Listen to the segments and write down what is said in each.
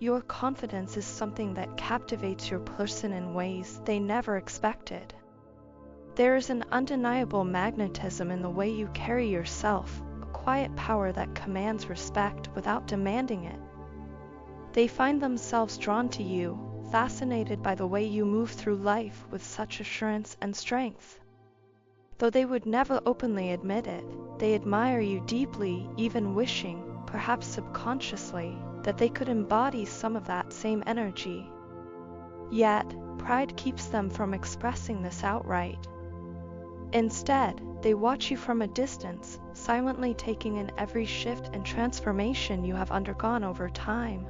Your confidence is something that captivates your person in ways they never expected. There is an undeniable magnetism in the way you carry yourself, a quiet power that commands respect without demanding it. They find themselves drawn to you, fascinated by the way you move through life with such assurance and strength. Though they would never openly admit it, they admire you deeply, even wishing, perhaps subconsciously, that they could embody some of that same energy. Yet, pride keeps them from expressing this outright. Instead, they watch you from a distance, silently taking in every shift and transformation you have undergone over time.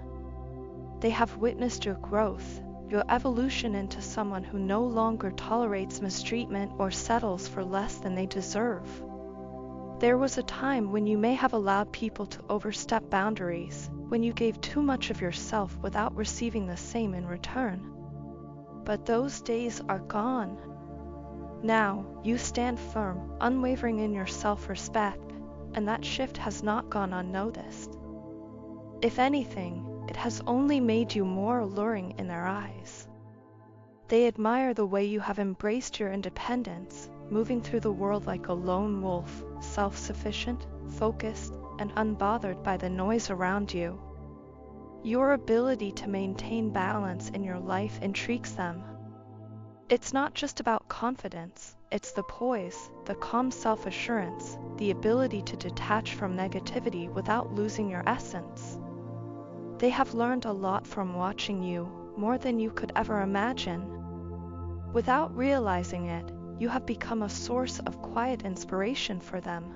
They have witnessed your growth, your evolution into someone who no longer tolerates mistreatment or settles for less than they deserve. There was a time when you may have allowed people to overstep boundaries, when you gave too much of yourself without receiving the same in return. But those days are gone. Now, you stand firm, unwavering in your self-respect, and that shift has not gone unnoticed. If anything, it has only made you more alluring in their eyes. They admire the way you have embraced your independence, moving through the world like a lone wolf, self-sufficient, focused, and unbothered by the noise around you. Your ability to maintain balance in your life intrigues them. It's not just about confidence, it's the poise, the calm self-assurance, the ability to detach from negativity without losing your essence. They have learned a lot from watching you, more than you could ever imagine. Without realizing it, you have become a source of quiet inspiration for them.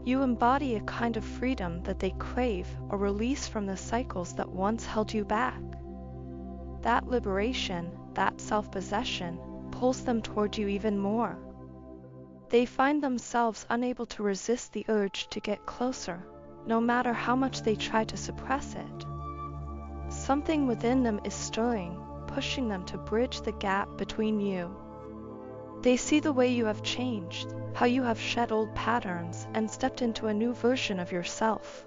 You embody a kind of freedom that they crave, a release from the cycles that once held you back. That liberation, that self-possession, pulls them toward you even more. They find themselves unable to resist the urge to get closer, no matter how much they try to suppress it. Something within them is stirring, pushing them to bridge the gap between you. They see the way you have changed, how you have shed old patterns and stepped into a new version of yourself.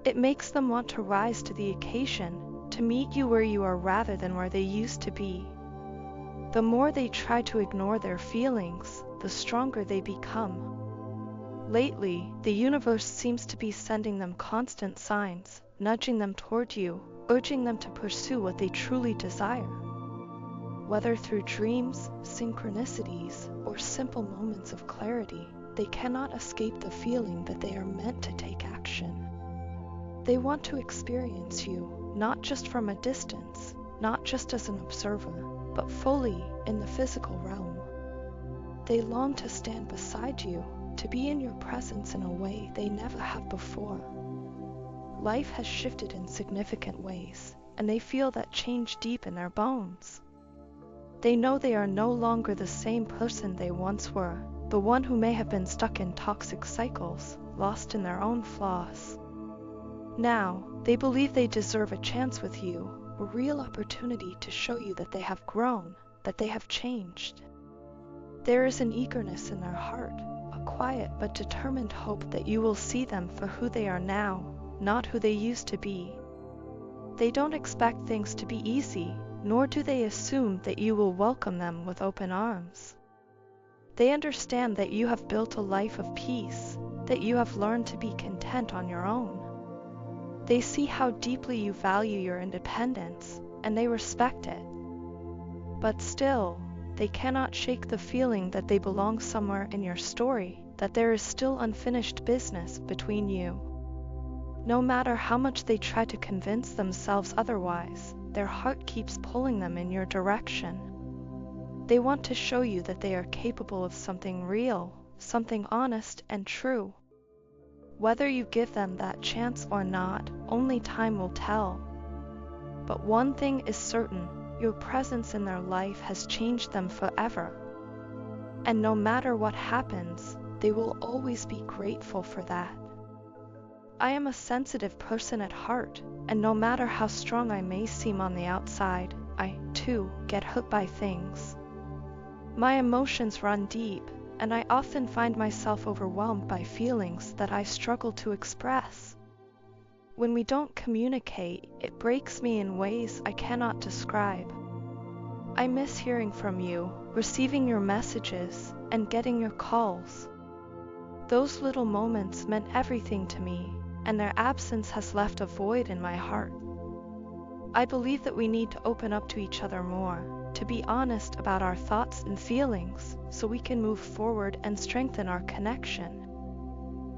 It makes them want to rise to the occasion, to meet you where you are rather than where they used to be. The more they try to ignore their feelings, the stronger they become. Lately, the universe seems to be sending them constant signs, nudging them toward you, urging them to pursue what they truly desire. Whether through dreams, synchronicities, or simple moments of clarity, they cannot escape the feeling that they are meant to take action. They want to experience you, not just from a distance, not just as an observer, but fully in the physical realm. They long to stand beside you, to be in your presence in a way they never have before. Life has shifted in significant ways, and they feel that change deep in their bones. They know they are no longer the same person they once were, the one who may have been stuck in toxic cycles, lost in their own flaws. Now, they believe they deserve a chance with you, a real opportunity to show you that they have grown, that they have changed. There is an eagerness in their heart, a quiet but determined hope that you will see them for who they are now, not who they used to be. They don't expect things to be easy, nor do they assume that you will welcome them with open arms. They understand that you have built a life of peace, that you have learned to be content on your own. They see how deeply you value your independence, and they respect it. But still, they cannot shake the feeling that they belong somewhere in your story, that there is still unfinished business between you. No matter how much they try to convince themselves otherwise, their heart keeps pulling them in your direction. They want to show you that they are capable of something real, something honest and true. Whether you give them that chance or not, only time will tell. But one thing is certain, your presence in their life has changed them forever. And no matter what happens, they will always be grateful for that. I am a sensitive person at heart, and no matter how strong I may seem on the outside, I, too, get hurt by things. My emotions run deep, and I often find myself overwhelmed by feelings that I struggle to express. When we don't communicate, it breaks me in ways I cannot describe. I miss hearing from you, receiving your messages, and getting your calls. Those little moments meant everything to me, and their absence has left a void in my heart. I believe that we need to open up to each other more, to be honest about our thoughts and feelings, so we can move forward and strengthen our connection.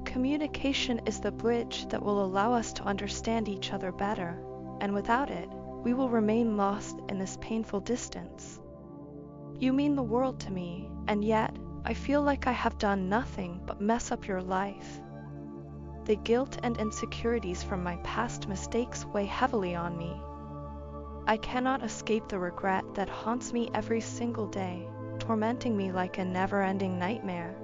Communication is the bridge that will allow us to understand each other better, and without it, we will remain lost in this painful distance. You mean the world to me, and yet, I feel like I have done nothing but mess up your life. The guilt and insecurities from my past mistakes weigh heavily on me. I cannot escape the regret that haunts me every single day, tormenting me like a never-ending nightmare.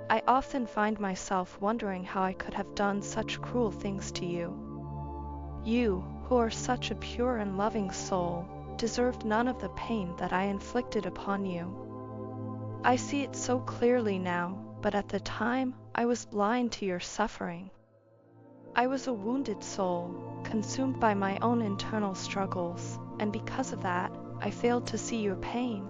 I often find myself wondering how I could have done such cruel things to you. You, who are such a pure and loving soul, deserved none of the pain that I inflicted upon you. I see it so clearly now, but at the time, I was blind to your suffering. I was a wounded soul, consumed by my own internal struggles, and because of that, I failed to see your pain.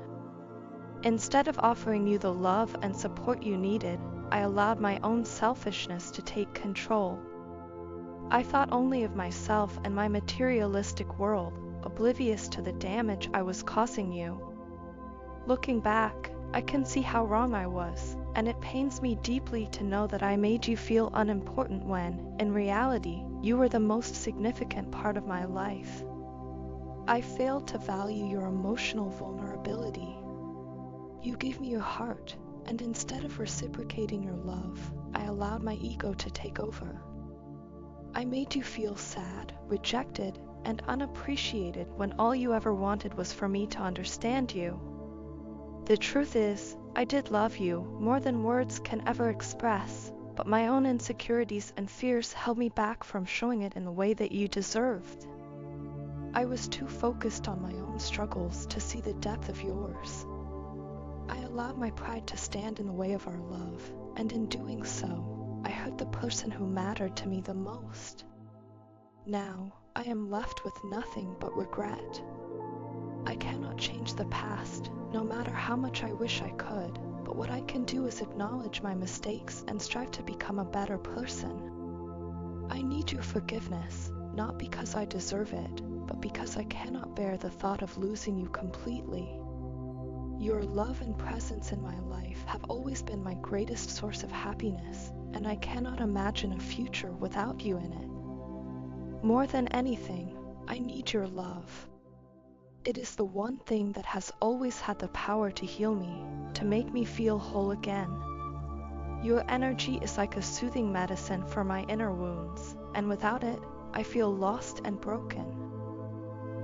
Instead of offering you the love and support you needed, I allowed my own selfishness to take control. I thought only of myself and my materialistic world, oblivious to the damage I was causing you. Looking back, I can see how wrong I was, and it pains me deeply to know that I made you feel unimportant when, in reality, you were the most significant part of my life. I failed to value your emotional vulnerability. You gave me your heart, and instead of reciprocating your love, I allowed my ego to take over. I made you feel sad, rejected, and unappreciated when all you ever wanted was for me to understand you. The truth is, I did love you more than words can ever express, but my own insecurities and fears held me back from showing it in the way that you deserved. I was too focused on my own struggles to see the depth of yours. I allowed my pride to stand in the way of our love, and in doing so, I hurt the person who mattered to me the most. Now, I am left with nothing but regret. I cannot change the past, no matter how much I wish I could, but what I can do is acknowledge my mistakes and strive to become a better person. I need your forgiveness, not because I deserve it, but because I cannot bear the thought of losing you completely. Your love and presence in my life have always been my greatest source of happiness, and I cannot imagine a future without you in it. More than anything, I need your love. It is the one thing that has always had the power to heal me, to make me feel whole again. Your energy is like a soothing medicine for my inner wounds, and without it, I feel lost and broken.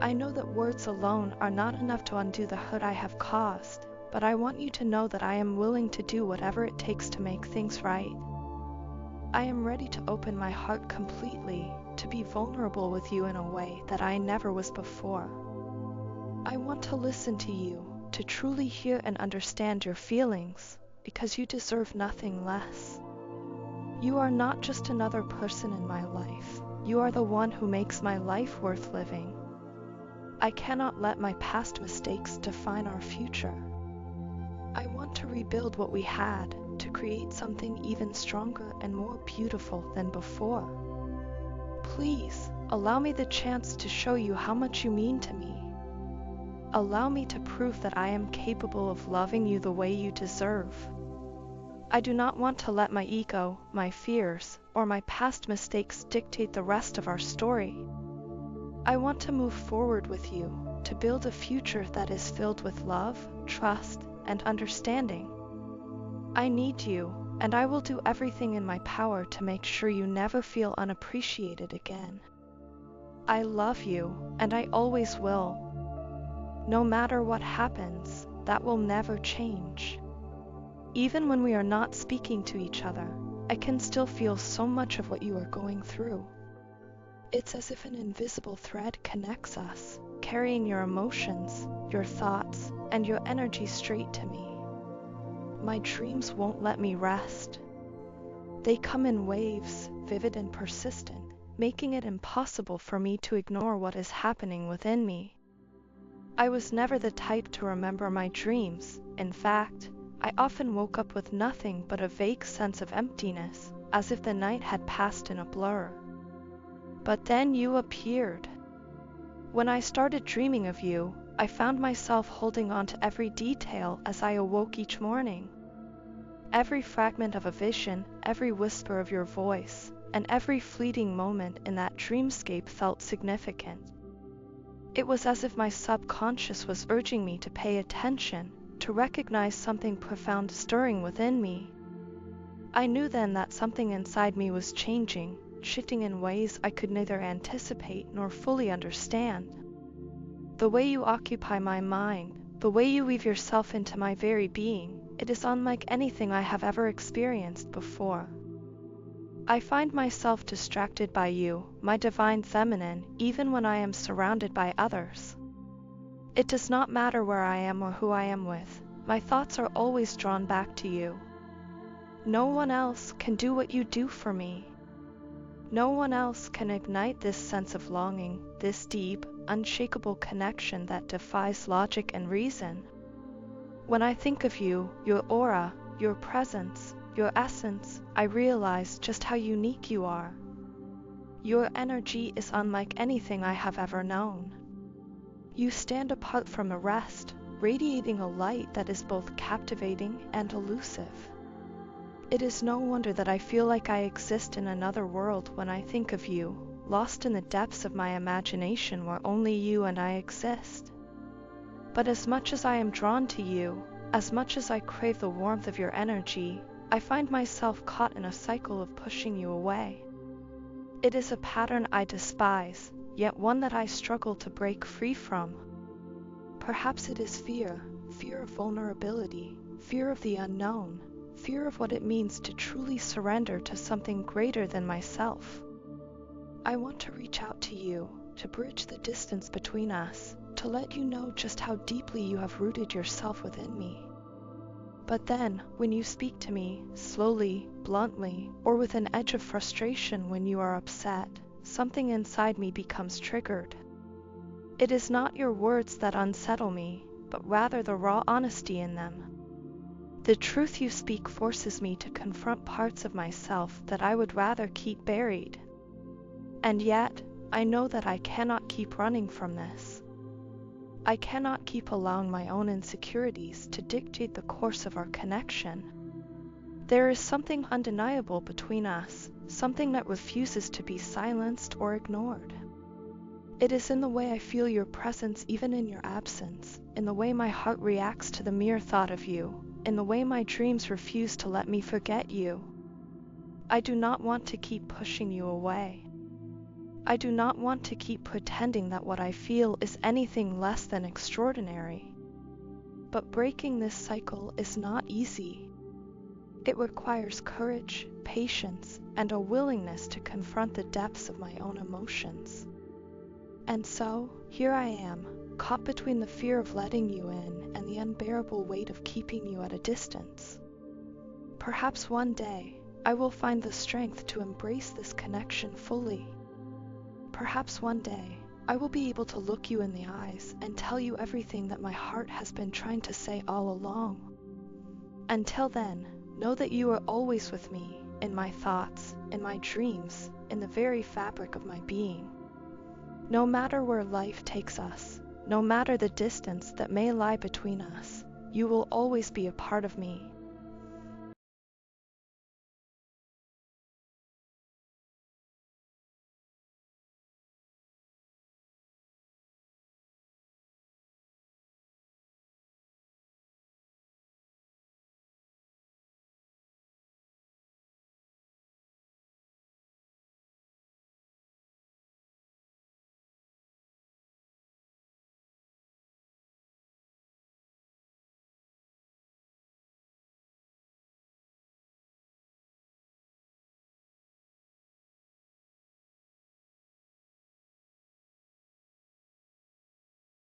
I know that words alone are not enough to undo the hurt I have caused, but I want you to know that I am willing to do whatever it takes to make things right. I am ready to open my heart completely, to be vulnerable with you in a way that I never was before. I want to listen to you, to truly hear and understand your feelings, because you deserve nothing less. You are not just another person in my life. You are the one who makes my life worth living. I cannot let my past mistakes define our future. I want to rebuild what we had, to create something even stronger and more beautiful than before. Please, allow me the chance to show you how much you mean to me. Allow me to prove that I am capable of loving you the way you deserve. I do not want to let my ego, my fears, or my past mistakes dictate the rest of our story. I want to move forward with you, to build a future that is filled with love, trust, and understanding. I need you, and I will do everything in my power to make sure you never feel unappreciated again. I love you, and I always will. No matter what happens, that will never change. Even when we are not speaking to each other, I can still feel so much of what you are going through. It's as if an invisible thread connects us, carrying your emotions, your thoughts, and your energy straight to me. My dreams won't let me rest. They come in waves, vivid and persistent, making it impossible for me to ignore what is happening within me. I was never the type to remember my dreams. In fact, I often woke up with nothing but a vague sense of emptiness, as if the night had passed in a blur. But then you appeared. When I started dreaming of you, I found myself holding on to every detail as I awoke each morning. Every fragment of a vision, every whisper of your voice, and every fleeting moment in that dreamscape felt significant. It was as if my subconscious was urging me to pay attention, to recognize something profound stirring within me. I knew then that something inside me was changing, shifting in ways I could neither anticipate nor fully understand. The way you occupy my mind, the way you weave yourself into my very being, it is unlike anything I have ever experienced before. I find myself distracted by you, my divine feminine, even when I am surrounded by others. It does not matter where I am or who I am with, my thoughts are always drawn back to you. No one else can do what you do for me. No one else can ignite this sense of longing, this deep, unshakable connection that defies logic and reason. When I think of you, your aura, your presence, your essence, I realize just how unique you are. Your energy is unlike anything I have ever known. You stand apart from the rest, radiating a light that is both captivating and elusive. It is no wonder that I feel like I exist in another world when I think of you, lost in the depths of my imagination where only you and I exist. But as much as I am drawn to you, as much as I crave the warmth of your energy, I find myself caught in a cycle of pushing you away. It is a pattern I despise, yet one that I struggle to break free from. Perhaps it is fear of vulnerability, fear of the unknown, fear of what it means to truly surrender to something greater than myself. I want to reach out to you, to bridge the distance between us, to let you know just how deeply you have rooted yourself within me. But then, when you speak to me, slowly, bluntly, or with an edge of frustration when you are upset, something inside me becomes triggered. It is not your words that unsettle me, but rather the raw honesty in them. The truth you speak forces me to confront parts of myself that I would rather keep buried. And yet, I know that I cannot keep running from this. I cannot keep allowing my own insecurities to dictate the course of our connection. There is something undeniable between us, something that refuses to be silenced or ignored. It is in the way I feel your presence even in your absence, in the way my heart reacts to the mere thought of you, in the way my dreams refuse to let me forget you. I do not want to keep pushing you away. I do not want to keep pretending that what I feel is anything less than extraordinary. But breaking this cycle is not easy. It requires courage, patience, and a willingness to confront the depths of my own emotions. And so, here I am, caught between the fear of letting you in and the unbearable weight of keeping you at a distance. Perhaps one day, I will find the strength to embrace this connection fully. Perhaps one day, I will be able to look you in the eyes and tell you everything that my heart has been trying to say all along. Until then, know that you are always with me, in my thoughts, in my dreams, in the very fabric of my being. No matter where life takes us, no matter the distance that may lie between us, you will always be a part of me,